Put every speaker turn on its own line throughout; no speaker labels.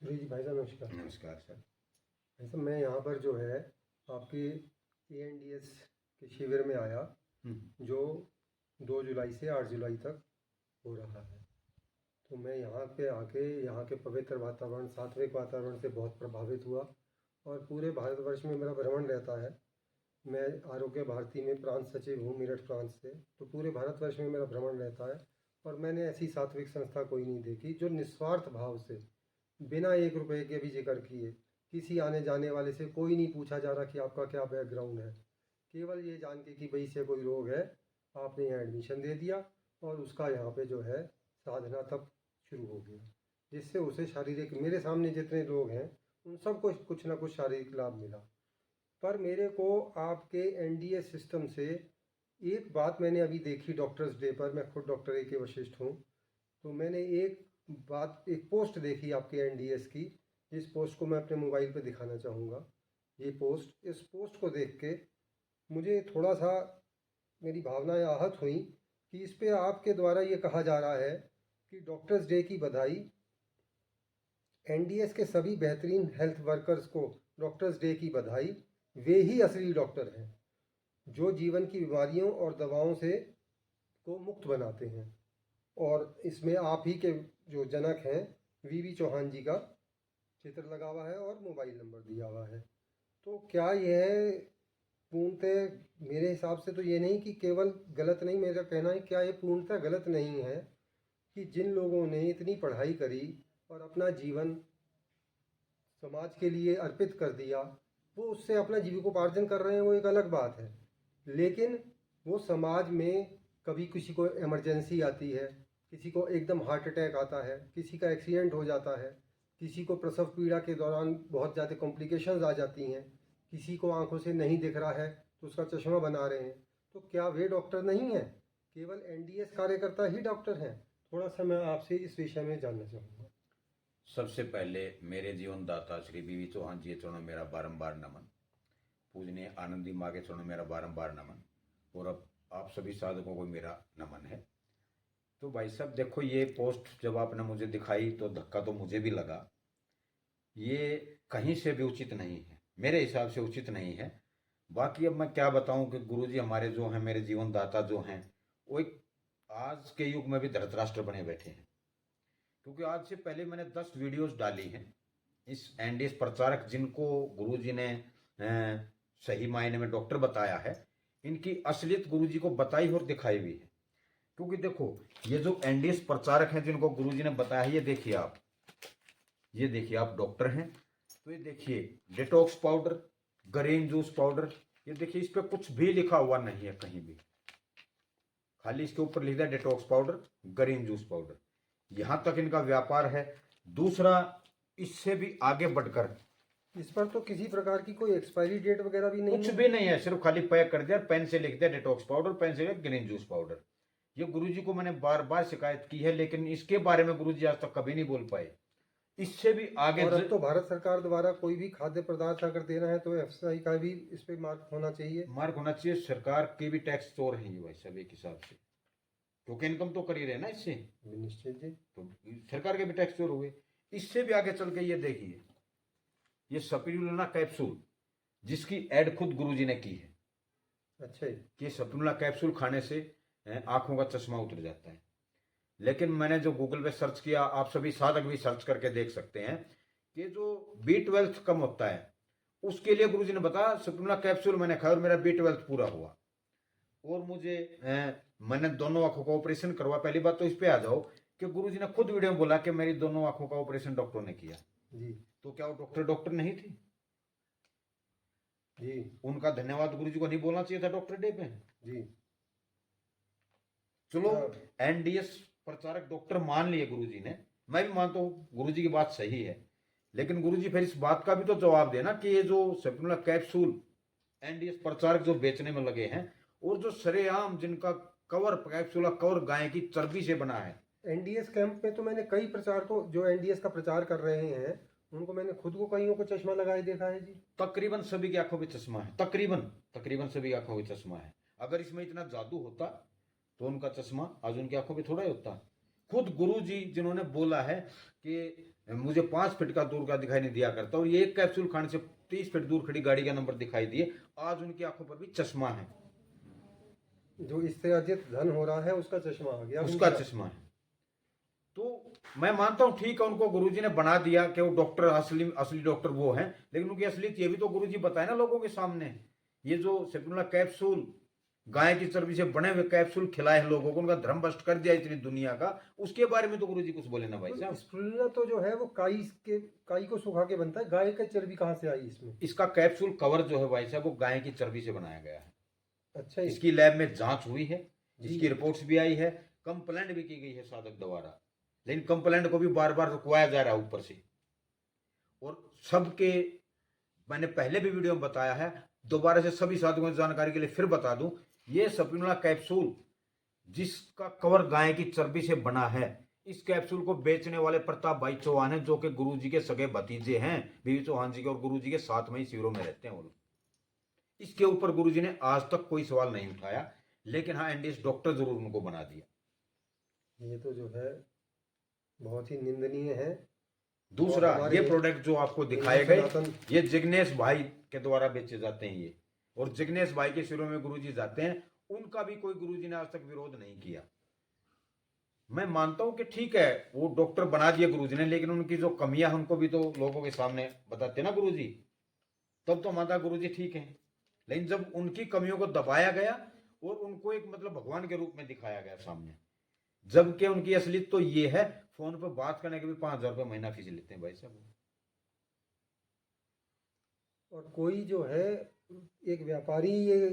सूर्य जी भाई साहब नमस्कार।
नमस्कार सर।
भाई साहब मैं यहाँ पर जो है आपके ANDS के शिविर में आया जो 2 जुलाई से 8 जुलाई तक हो रहा है। तो मैं यहाँ पे आके यहाँ के पवित्र वातावरण, सात्विक वातावरण से बहुत प्रभावित हुआ और पूरे भारतवर्ष में मेरा भ्रमण रहता है। मैं आरोग्य भारती में प्रांत सचिव हूँ मेरठ प्रांत से, तो पूरे भारतवर्ष में मेरा भ्रमण रहता है और मैंने ऐसी सात्विक संस्था कोई नहीं देखी जो निस्वार्थ भाव से बिना 1 रुपए के भी जिक्र किए किसी आने जाने वाले से कोई नहीं पूछा जा रहा कि आपका क्या बैकग्राउंड है। केवल ये जान के कि भाई से कोई रोग है, आपने यहाँ एडमिशन दे दिया और उसका यहाँ पे जो है साधना तब शुरू हो गया, जिससे उसे शारीरिक, मेरे सामने जितने लोग हैं उन सबको कुछ ना कुछ शारीरिक लाभ मिला। पर मेरे को आपके NDS सिस्टम से एक बात मैंने अभी देखी डॉक्टर्स डे पर, मैं खुद डॉक्टर AK वशिष्ठ हूँ, तो मैंने एक पोस्ट देखी आपके NDS की, जिस पोस्ट को मैं अपने मोबाइल पे दिखाना चाहूँगा। इस पोस्ट को देख के मुझे थोड़ा सा मेरी भावनाएं आहत हुई कि इस पे आपके द्वारा ये कहा जा रहा है कि डॉक्टर्स डे की बधाई, NDS के सभी बेहतरीन हेल्थ वर्कर्स को डॉक्टर्स डे की बधाई, वे ही असली डॉक्टर हैं जो जीवन की बीमारियों और दवाओं से को मुक्त बनाते हैं। और इसमें आप ही के जो जनक हैं VV चौहान जी का चित्र लगा हुआ है और मोबाइल नंबर दिया हुआ है। तो क्या यह पूर्णतः, मेरे हिसाब से तो ये नहीं कि केवल गलत नहीं, मेरा कहना है क्या ये पूर्णतः गलत नहीं है कि जिन लोगों ने इतनी पढ़ाई करी और अपना जीवन समाज के लिए अर्पित कर दिया, वो उससे अपना जीविकोपार्जन कर रहे हैं, वो एक अलग बात है। लेकिन वो समाज में कभी किसी को इमरजेंसी आती है, किसी को एकदम हार्ट अटैक आता है, किसी का एक्सीडेंट हो जाता है, किसी को प्रसव पीड़ा के दौरान बहुत ज़्यादा कॉम्प्लिकेशंस आ जाती हैं, किसी को आंखों से नहीं दिख रहा है तो उसका चश्मा बना रहे हैं। तो क्या वे डॉक्टर नहीं हैं? केवल NDS कार्यकर्ता ही डॉक्टर हैं? थोड़ा सा मैं आपसे इस विषय में जानना चाहूँगा।
सबसे पहले मेरे जीवन दाता श्री बीवी चौहान जी के चरणों में मेरा बारंबार नमन। पूजनीय आनंदी माँ के चरणों में मेरा बारंबार नमन। और अब आप सभी साधकों को मेरा नमन है। तो भाई साहब देखो, ये पोस्ट जब आपने मुझे दिखाई तो धक्का तो मुझे भी लगा। ये कहीं से भी उचित नहीं है, मेरे हिसाब से उचित नहीं है। बाकी अब मैं क्या बताऊं कि गुरुजी हमारे जो हैं, मेरे जीवन दाता जो हैं, वो एक आज के युग में भी धृतराष्ट्र बने बैठे हैं। क्योंकि आज से पहले मैंने 10 वीडियोस डाली हैं इस NDS प्रचारक जिनको गुरुजी ने सही मायने में डॉक्टर बताया है, इनकी असलियत गुरुजी को बताई और दिखाई भी है। क्योंकि देखो, ये जो NDS प्रचारक हैं जिनको गुरुजी ने बताया है, ये देखिए आप डॉक्टर हैं तो ये देखिए detox powder, green juice powder, ये देखिए इस पे कुछ भी लिखा हुआ नहीं है कहीं भी, खाली इसके ऊपर लिखा है detox powder, green juice powder. यहां तक इनका व्यापार है। दूसरा, इससे भी आगे बढ़कर
इस पर तो किसी प्रकार की कोई एक्सपायरी डेट वगैरह भी नहीं
कुछ
है?
भी नहीं है, सिर्फ खाली पैक कर दिया, पेन से लिख दिया डिटॉक्स पाउडर, पेन से ग्रीन जूस पाउडर। ये गुरुजी को मैंने बार बार शिकायत की है, लेकिन इसके बारे में गुरुजी आज तक कभी नहीं बोल पाए। इससे भी आगे
और अब तो भारत सरकार द्वारा कोई भी खाद्य पदार्थ अगर देना है तो FSI का भी इस पे मार्क होना चाहिए।
मार्क होना चाहिए। सरकार के भी टैक्स चोर हैं ये भाई सब एक हिसाब से, क्योंकि इनकम तो कर ही रहे ना इससे,
निश्चित जी।
तो सरकार के भी टैक्स चोर हुए। इससे भी आगे चल के ये देखिए, ये सपिरुलिना कैप्सूल जिसकी ऐड खुद गुरुजी ने की है।
अच्छा जी।
कि सपिरुलिना कैप्सूल खाने से आंखों का चश्मा उतर जाता है। लेकिन मैंने जो गूगल पे सर्च किया, आप सभी साधक भी सर्च करके देख सकते हैं कि जो B12 कम होता है उसके लिए गुरुजी ने बताया सपिरुलिना कैप्सूल मैंने खाया और मेरा B12 पूरा हुआ। और मुझे मैंने दोनों आंखों का ऑपरेशन करवा। पहली बात तो इस पे आ जाओ कि गुरुजी ने खुद वीडियो में बोला कि मेरी दोनों आंखों का ऑपरेशन डॉक्टर ने किया
जी
तो क्या वो डॉक्टर नहीं थी?
जी
उनका धन्यवाद गुरुजी को नहीं बोलना चाहिए था डॉक्टर डे पे?
जी।
चलो, NDS प्रचारक डॉक्टर मान लिए गुरुजी ने, मैं भी मानता हूँ गुरुजी की बात सही है, लेकिन गुरुजी फिर इस बात का भी तो जवाब देना कि ये जो सपिरुलिना कैप्सूल NDS प्रचारक जो बेचने में लगे हैं और जो सरेआम जिनका कवर कैप्सूल कवर गाय की चर्बी से बना है।
NDS कैंप में तो मैंने कई प्रचारकों जो NDS का प्रचार कर रहे हैं उनको मैंने खुद को कईयों को चश्मा लगाए देखा है जी।
तकरीबन सभी की आंखों में चश्मा है, तकरीबन सभी की आंखों में चश्मा है। अगर इसमें इतना जादू होता तो उनका चश्मा आज उनकी आंखों में थोड़ा ही होता। खुद गुरुजी जिन्होंने बोला है कि मुझे 5 फीट का दूर का दिखाई नहीं दिया करता, और ये एक कैप्सूल खाने से 30 फीट दूर खड़ी गाड़ी का नंबर दिखाई दिए। आज उनकी आंखों पर भी चश्मा है,
जो इससे अर्जित धन हो रहा है उसका चश्मा आ गया,
उसका चश्मा है। तो मैं मानता हूं ठीक है, उनको गुरुजी ने बना दिया कि वो डॉक्टर असली डॉक्टर वो हैं, लेकिन उनकी असलियत ये भी तो गुरुजी बताए ना लोगों के सामने। ये जो सेप्टुला कैप्सूल, गाय की चर्बी से बने हुए कैप्सूल खिलाए हैं लोगों को, उनका धर्म भ्रष्ट कर दिया इतनी दुनिया का, उसके बारे में तो गुरुजी कुछ बोले ना भाई साहब।
स्प्रुलिना तो जो है वो काई को सुखा के बनता है, गाय की चर्बी कहाँ से आई इसमें?
इसका कैप्सूल कवर जो है भाई साहब वो गाय की चर्बी से बनाया गया है।
अच्छा,
इसकी लैब में जांच हुई है,
जी।
इसकी रिपोर्ट्स भी आई है, कंप्लेंट भी की गई है साधक द्वारा, लेकिन कंप्लेंट को भी बार बार रुकवाया जा रहा है ऊपर से। और सबके, मैंने पहले भी वीडियो में बताया है, दोबारा से सभी साधकों की जानकारी के लिए फिर बता दूं, ये सप्रुलिना कैप्सूल जिसका कवर गाय की चर्बी से बना है, इस कैप्सूल को बेचने वाले प्रताप भाई चौहान है, जो कि गुरुजी के सगे भतीजे हैं, बीवी चौहान जी के, और गुरुजी के साथ में ही शिविरों में रहते हैं वो लोग। इसके ऊपर गुरुजी ने आज तक कोई सवाल नहीं उठाया, लेकिन हाँ एनडीएस डॉक्टर जरूर उनको बना दिया।
ये तो जो है बहुत ही निंदनीय है।
दूसरा, ये प्रोडक्ट जो आपको दिखाए गए, ये जिग्नेश भाई के द्वारा बेचे जाते हैं ये, और जिग्नेश भाई के शिविरों में गुरुजी जाते हैं, उनका भी कोई गुरुजी ने आज तक विरोध नहीं किया। मैं मानता हूं कि ठीक है वो डॉक्टर बना दिए गुरुजी ने, लेकिन उनकी जो कमियां हैं उनको भी तो लोगों के सामने बताते ना गुरुजी, तब तो माता गुरुजी ठीक है। लेकिन जब उनकी कमियों को दबाया गया और उनको एक मतलब भगवान के रूप में दिखाया गया सामने, जबकि उनकी असलियत तो ये है, फोन पर बात करने के भी 5,000 रुपये महीना फीस लेते हैं भाई साहब।
और कोई जो है एक व्यापारी ये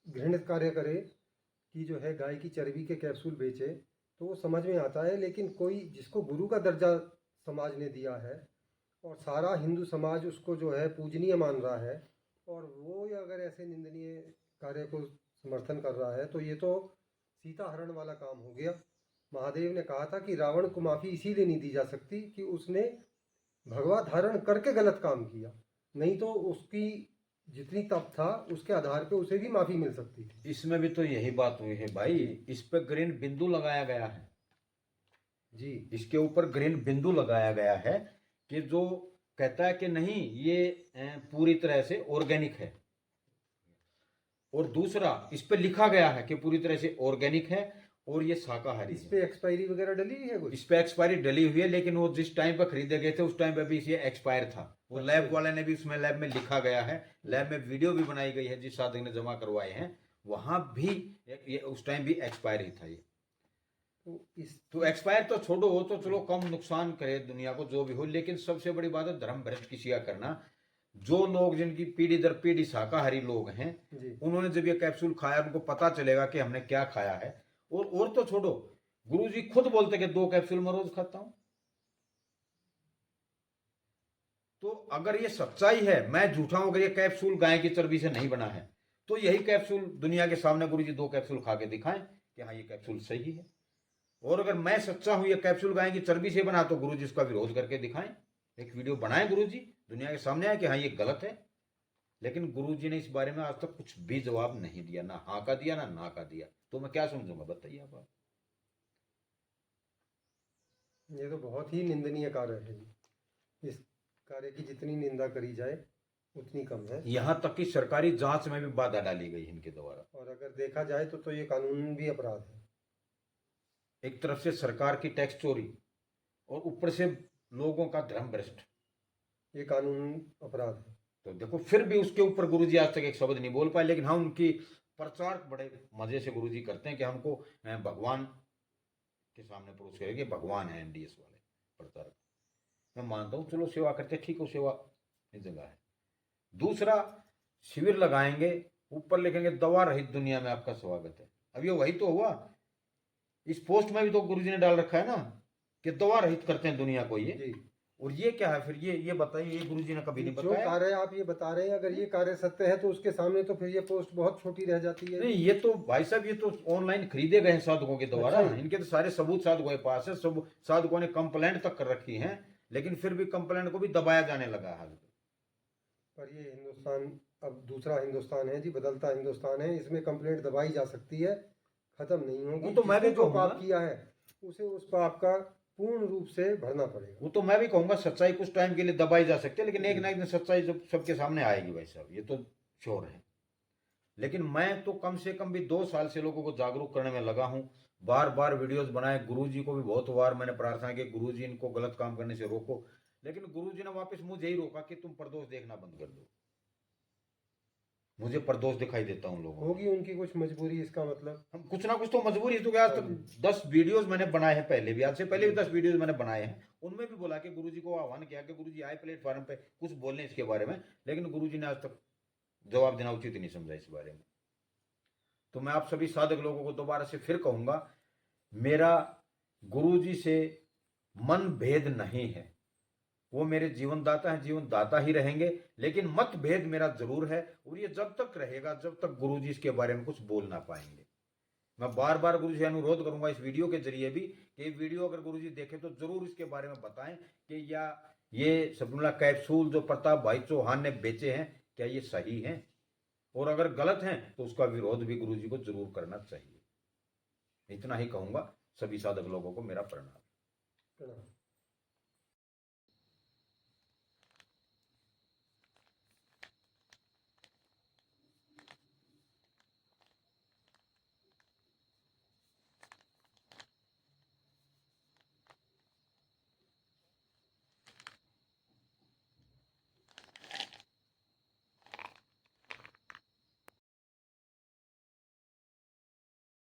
घृणित कार्य करे कि जो है गाय की चर्बी के कैप्सूल बेचे, तो वो समझ में आता है, लेकिन कोई जिसको गुरु का दर्जा समाज ने दिया है और सारा हिंदू समाज उसको जो है पूजनीय मान रहा है, और वो अगर ऐसे निंदनीय कार्य को समर्थन कर रहा है, तो ये तो सीता हरण वाला काम हो गया। महादेव ने कहा था कि रावण को माफ़ी इसीलिए नहीं दी जा सकती कि उसने भगवा धारण करके गलत काम किया, नहीं तो उसकी जितनी तप था उसके आधार पे उसे भी माफी मिल सकती थी।
इसमें भी तो यही बात हुई है भाई, इस पे ग्रीन बिंदु लगाया गया है
जी,
इसके ऊपर ग्रीन बिंदु लगाया गया है कि जो कहता है कि नहीं ये पूरी तरह से ऑर्गेनिक है, और दूसरा इस पे लिखा गया है कि पूरी तरह से ऑर्गेनिक है और ये शाकाहारी
इस पे एक्सपायरी वगैरह डली हुई है कुछ?
इस पे एक्सपायरी डली हुई है, लेकिन वो जिस टाइम पर खरीदे गए थे उस टाइम पे भी ये एक्सपायर था। वो लैब वाले ने भी उसमें लैब में लिखा गया है, लैब में वीडियो भी बनाई गई है जिस साधक ने जमा करवाए हैं, वहां भी ये उस टाइम भी एक्सपायर ही था ये। तो एक्सपायर तो छोड़ो, हो तो चलो कम नुकसान करे दुनिया को जो भी हो, लेकिन सबसे बड़ी बात है धर्म भ्रष्ट किसी का करना। जो लोग जिनकी पीढ़ी दर पीढ़ी शाकाहारी लोग हैं, उन्होंने जब ये कैप्सूल खाया उनको पता चलेगा कि हमने क्या खाया है। और तो छोड़ो, गुरुजी खुद बोलते कि 2 कैप्सूल मैं रोज खाता हूं। तो अगर ये सच्चाई है, मैं झूठा हूं, अगर ये कैप्सूल गाय की चर्बी से नहीं बना है, तो यही कैप्सूल दुनिया के सामने गुरुजी 2 कैप्सूल खा के दिखाएं कि हाँ ये कैप्सूल सही है। और अगर मैं सच्चा हूं ये कैप्सूल गाय की चर्बी से बना, तो गुरुजी इसका विरोध करके दिखाएं, एक वीडियो बनाएं गुरुजी, दुनिया के सामने आए कि हाँ ये गलत है। लेकिन गुरुजी ने इस बारे में आज तक कुछ भी जवाब नहीं दिया, ना हाँ का दिया ना का दिया। तो मैं क्या समझूंगा, बताइए आप।
ये तो बहुत ही निंदनीय कार्य है जी। इस कार्य की जितनी निंदा करी जाए उतनी कम है।
यहां तक कि सरकारी जांच में भी बाधा डाली गई इनके द्वारा,
और अगर देखा जाए तो ये कानून भी अपराध है।
एक तरफ से सरकार की टैक्स चोरी और ऊपर से लोगों का धर्म भ्रष्ट,
ये कानून अपराध है।
तो देखो फिर भी उसके ऊपर गुरुजी आज तक एक शब्द नहीं बोल पाए। लेकिन हाँ उनकी प्रचार बड़े मजे से गुरुजी करते हैं कि हमको भगवान के सामने पुरुष करेंगे, भगवान है एनडीएस वाले प्रचार। मैं मानता हूँ चलो सेवा करते ठीक हो, सेवा इस जगह है। दूसरा, शिविर लगाएंगे, ऊपर लिखेंगे दवा रहित दुनिया में आपका स्वागत है। अब ये वही तो हुआ, इस पोस्ट में भी तो गुरुजी ने डाल रखा है ना कि दवा रहित करते हैं दुनिया को ये जी। और ये क्या है फिर, ये बताइए, ये गुरुजी ने कभी नहीं बताया।
जो कार्य आप ये बता रहे हैं, अगर ये कार्य सत्य है तो उसके सामने तो फिर ये पोस्ट बहुत छोटी रह जाती है।
नहीं, ये तो भाई साहब ये तो ऑनलाइन खरीदे गए हैं साधकों के द्वारा। अच्छा। इनके तो सारे सबूत साधकों के पास है, सब साधकों ने कंप्लेंट तक कर रखी है, लेकिन फिर भी कंप्लेंट को भी दबाया जाने लगा है।
पर ये हिंदुस्तान अब दूसरा हिंदुस्तान है जी, बदलता हिंदुस्तान है, इसमें कंप्लेंट दबाई जा सकती है, खत्म नहीं होगी।
तो मैं भी
जो पाप किया है उसे उस पाप का पूर्ण रूप से भरना पड़ेगा।
वो तो मैं भी कहूंगा सच्चाई कुछ टाइम के लिए दबाई जा सकती है, लेकिन एक ना एक दिन सच्चाई जब सबके सामने आएगी भाई साहब, ये तो श्योर है। लेकिन मैं तो कम से कम भी 2 साल से लोगों को जागरूक करने में लगा हूं, बार बार वीडियोस बनाए, गुरुजी को भी बहुत बार मैंने प्रार्थना की गुरुजी इनको गलत काम करने से रोको, लेकिन गुरुजी ने वापस मुझे ही रोका कि तुम प्रदोष देखना बंद कर दो। मुझे प्रदोष दिखाई देता हूँ लोगों में।
होगी उनकी कुछ मजबूरी, इसका मतलब
हम कुछ ना कुछ तो मजबूरी है, तो आज तक 10 वीडियोस मैंने बनाए हैं, पहले भी, आज से पहले भी 10 वीडियोस मैंने बनाए हैं, उनमें भी बोला कि गुरुजी को आह्वान किया कि गुरुजी आए प्लेटफॉर्म पे कुछ बोलने इसके बारे में, लेकिन गुरुजी ने आज तक जवाब देना उचित नहीं समझा इस बारे में। तो मैं आप सभी साधक लोगों को दोबारा से फिर कहूंगा, मेरा गुरुजी से मन भेद नहीं है, वो मेरे जीवन दाता हैं, जीवन दाता ही रहेंगे, लेकिन मतभेद मेरा जरूर है, और ये जब तक रहेगा जब तक गुरुजी इसके बारे में कुछ बोल ना पाएंगे। मैं बार बार गुरुजी से अनुरोध करूंगा इस वीडियो के जरिए भी कि वीडियो अगर गुरुजी देखे तो जरूर इसके बारे में बताएं कि या ये सबनुला कैप्सूल जो प्रताप भाई चौहान ने बेचे हैं क्या ये सही हैं, और अगर गलत हैं तो उसका विरोध भी गुरुजी को जरूर करना चाहिए। इतना ही कहूंगा। सभी साधक लोगों को मेरा प्रणाम।